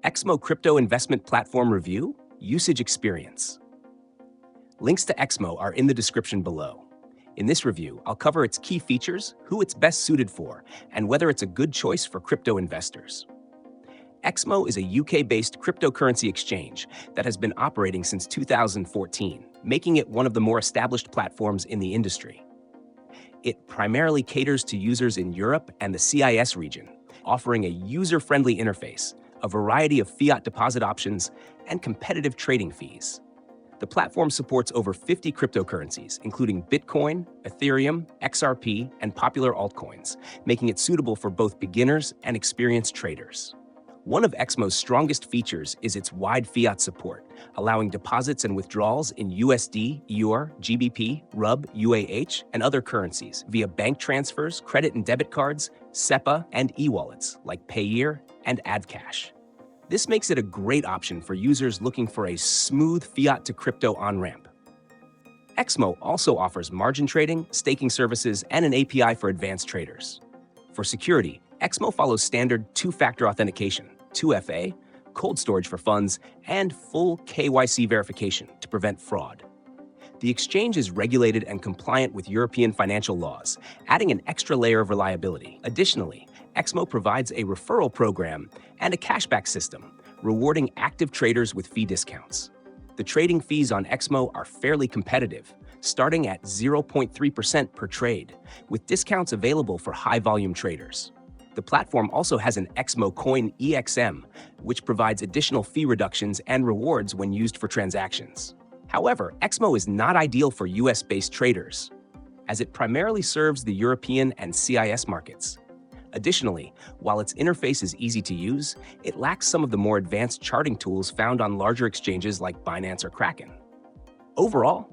EXMO Crypto Investment Platform Review, Usage Experience. Links to EXMO are in the description below. In this review, I'll cover its key features, who it's best suited for, and whether it's a good choice for crypto investors. EXMO is a UK-based cryptocurrency exchange that has been operating since 2014, making it one of the more established platforms in the industry. It primarily caters to users in Europe and the CIS region, offering a user-friendly interface, a variety of fiat deposit options, and competitive trading fees. The platform supports over 50 cryptocurrencies, including Bitcoin, Ethereum, XRP, and popular altcoins, making it suitable for both beginners and experienced traders. One of EXMO's strongest features is its wide fiat support, allowing deposits and withdrawals in USD, EUR, GBP, RUB, UAH, and other currencies via bank transfers, credit and debit cards, SEPA, and e-wallets like Payeer and AdCash. This makes it a great option for users looking for a smooth fiat-to-crypto on-ramp. EXMO also offers margin trading, staking services, and an API for advanced traders. For security, EXMO follows standard two-factor authentication, 2FA, cold storage for funds, and full KYC verification to prevent fraud. The exchange is regulated and compliant with European financial laws, adding an extra layer of reliability. Additionally, EXMO provides a referral program and a cashback system, rewarding active traders with fee discounts. The trading fees on EXMO are fairly competitive, starting at 0.3% per trade, with discounts available for high-volume traders. The platform also has an EXMO coin EXM, which provides additional fee reductions and rewards when used for transactions. However, EXMO is not ideal for US-based traders, as it primarily serves the European and CIS markets. Additionally, while its interface is easy to use, it lacks some of the more advanced charting tools found on larger exchanges like Binance or Kraken. Overall,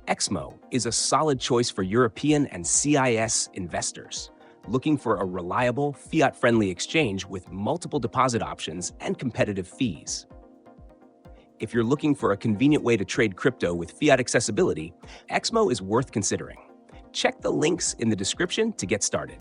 EXMO is a solid choice for European and CIS investors looking for a reliable, fiat-friendly exchange with multiple deposit options and competitive fees. If you're looking for a convenient way to trade crypto with fiat accessibility, EXMO is worth considering. Check the links in the description to get started.